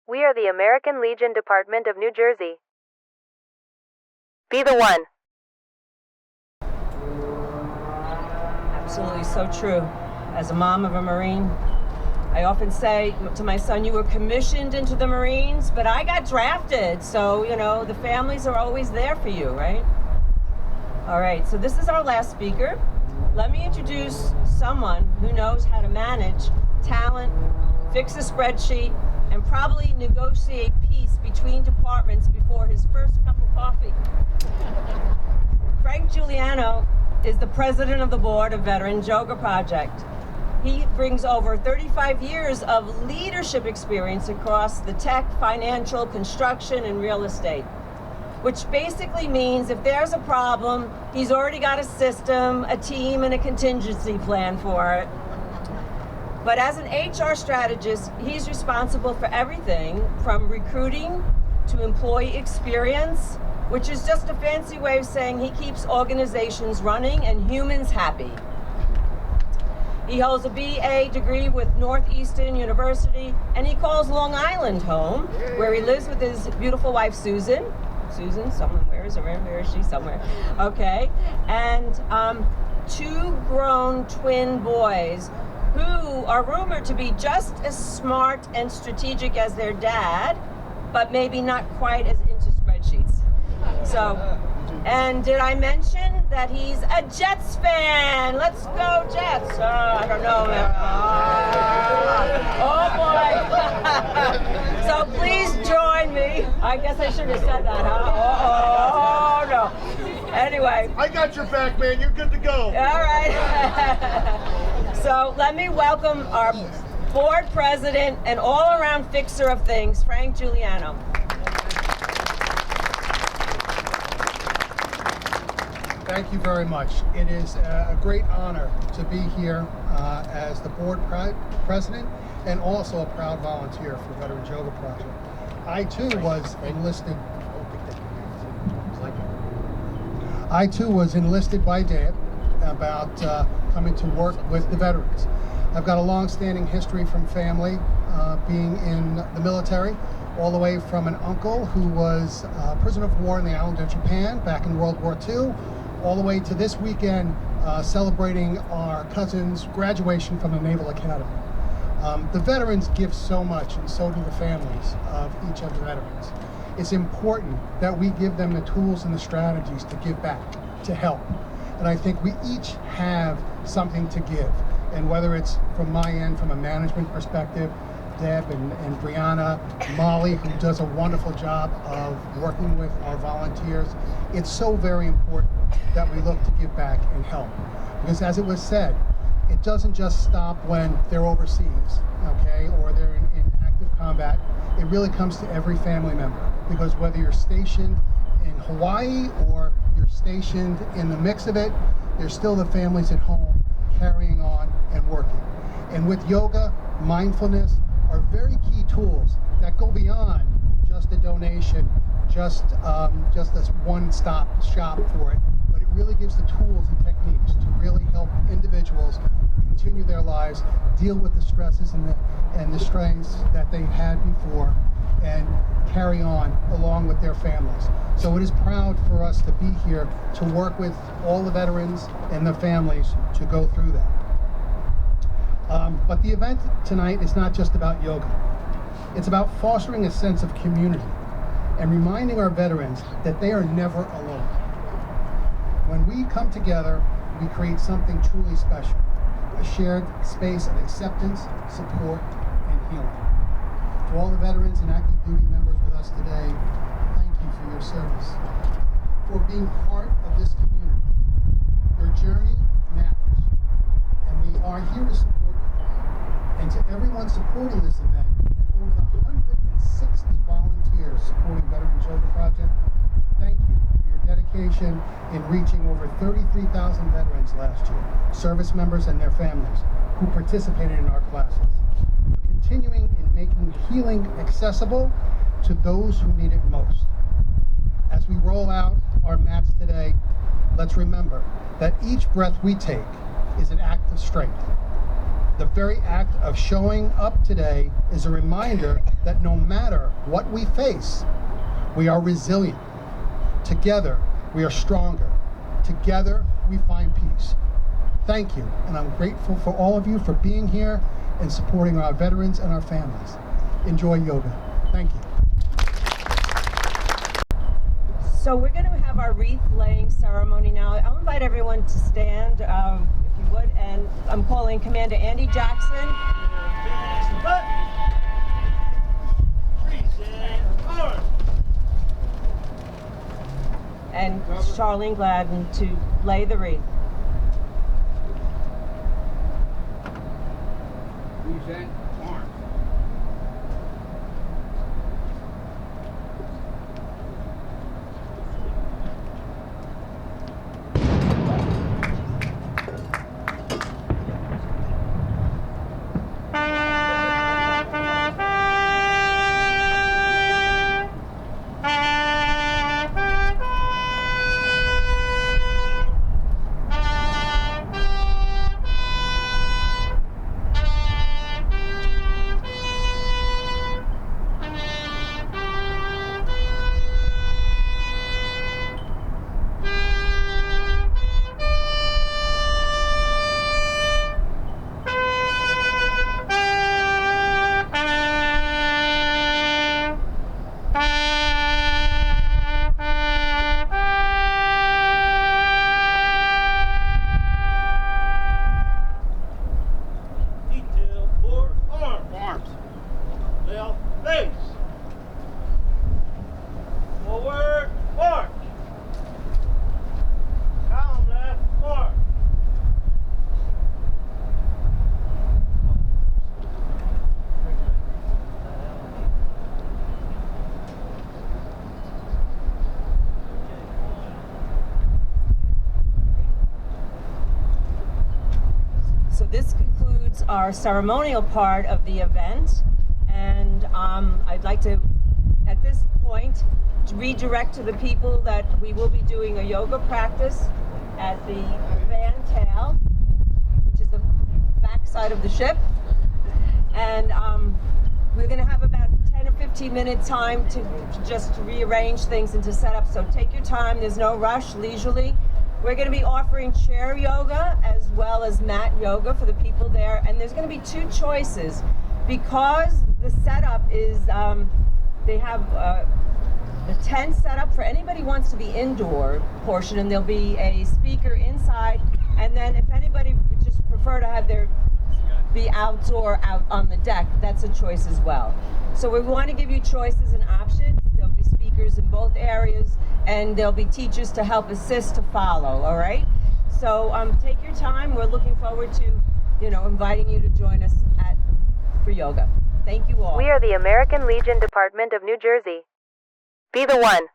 We are the American Legion Department of New Jersey. Be the one. Absolutely so true. As a mom of a Marine, I often say to my son, you were commissioned into the Marines, but I got drafted. So, the families are always there for you, right? All right, so this is our last speaker. Let me introduce someone who knows how to manage talent, fix a spreadsheet, and probably negotiate peace between departments before his first cup of coffee. Frank Giuliano is the president of the board of Veterans Yoga Project. He brings over 35 years of leadership experience across the tech, financial, construction, and real estate, which basically means if there's a problem, he's already got a system, a team, and a contingency plan for it. But as an HR strategist, he's responsible for everything from recruiting to employee experience, which is just a fancy way of saying he keeps organizations running and humans happy. He holds a BA degree with Northeastern University, and he calls Long Island home, where he lives with his beautiful wife, Susan. Susan, someone, where is she? Somewhere. Okay. And 2 grown twin boys who are rumored to be just as smart and strategic as their dad, but maybe not quite as into spreadsheets. So, and did I mention that he's a Jets fan? Let's go Jets. I don't know, man. Oh boy. So please join me. I guess I should have said that, huh? Oh no. Anyway. I got your back, man. You're good to go. All right. So let me welcome our board president and all-around fixer of things, Frank Giuliano. Thank you very much. It is a great honor to be here as the board president and also a proud volunteer for Veterans Yoga Project. I too was enlisted by Dad about coming to work with the veterans. I've got a long-standing history from family being in the military, all the way from an uncle who was a prisoner of war in the island of Japan back in World War II, all the way to this weekend celebrating our cousin's graduation from the Naval Academy. The veterans give so much, and so do the families of each of the veterans. It's important that we give them the tools and the strategies to give back, to help. And I think we each have something to give. And whether it's from my end, from a management perspective, Deb and Brianna, Molly, who does a wonderful job of working with our volunteers, it's so very important that we look to give back and help. Because as it was said, it doesn't just stop when they're overseas, okay, or they're in active combat. It really comes to every family member. Because whether you're stationed in Hawaii or you're stationed in the mix of it, there's still the families at home carrying on and working. And with yoga, mindfulness are very key tools that go beyond just a donation, just as one-stop shop for it, but it really gives the tools and techniques to really help individuals continue their lives, deal with the stresses and the strains that they've had before, and carry on along with their families. So it is proud for us to be here to work with all the veterans and the families to go through that. But the event tonight is not just about yoga. It's about fostering a sense of community and reminding our veterans that they are never alone. When we come together, we create something truly special, a shared space of acceptance, support, and healing. To all the veterans and active duty members with us today, thank you for your service, for being part of this community. Your journey matters, and we are here to support you. And to everyone supporting this event, and over the 160 volunteers supporting Veterans Yoga Project, thank you for your dedication in reaching over 33,000 veterans last year, service members and their families who participated in our classes. For continuing in making healing accessible to those who need it most. As we roll out our mats today, let's remember that each breath we take is an act of strength. The very act of showing up today is a reminder that no matter what we face, we are resilient. Together, we are stronger. Together, we find peace. Thank you, and I'm grateful for all of you for being here and supporting our veterans and our families. Enjoy yoga. Thank you. So we're going to have our wreath laying ceremony now. I'll invite everyone to stand, if you would, and I'm calling Commander Andy Jackson. And Charlene Gladden to lay the wreath. Present arms. Face. Forward, march. Column left, march. So this concludes our ceremonial part of the event. And I'd like to, at this point, redirect to the people that we will be doing a yoga practice at the van tail, which is the back side of the ship. And we're going to have about 10 or 15 minute time to just rearrange things and to set up. So take your time. There's no rush, leisurely. We're going to be offering chair yoga as well as mat yoga for the people there. And there's going to be two choices. Because the setup is, they have the tent set up for anybody who wants to be indoor portion, and there'll be a speaker inside. And then if anybody would just prefer to have their be outdoor out on the deck, that's a choice as well. So we want to give you choices and options. There'll be speakers in both areas, and there'll be teachers to help assist to follow. All right. So take your time. We're looking forward to, inviting you to join us for yoga. Thank you all. We are the American Legion Department of New Jersey. Be the one.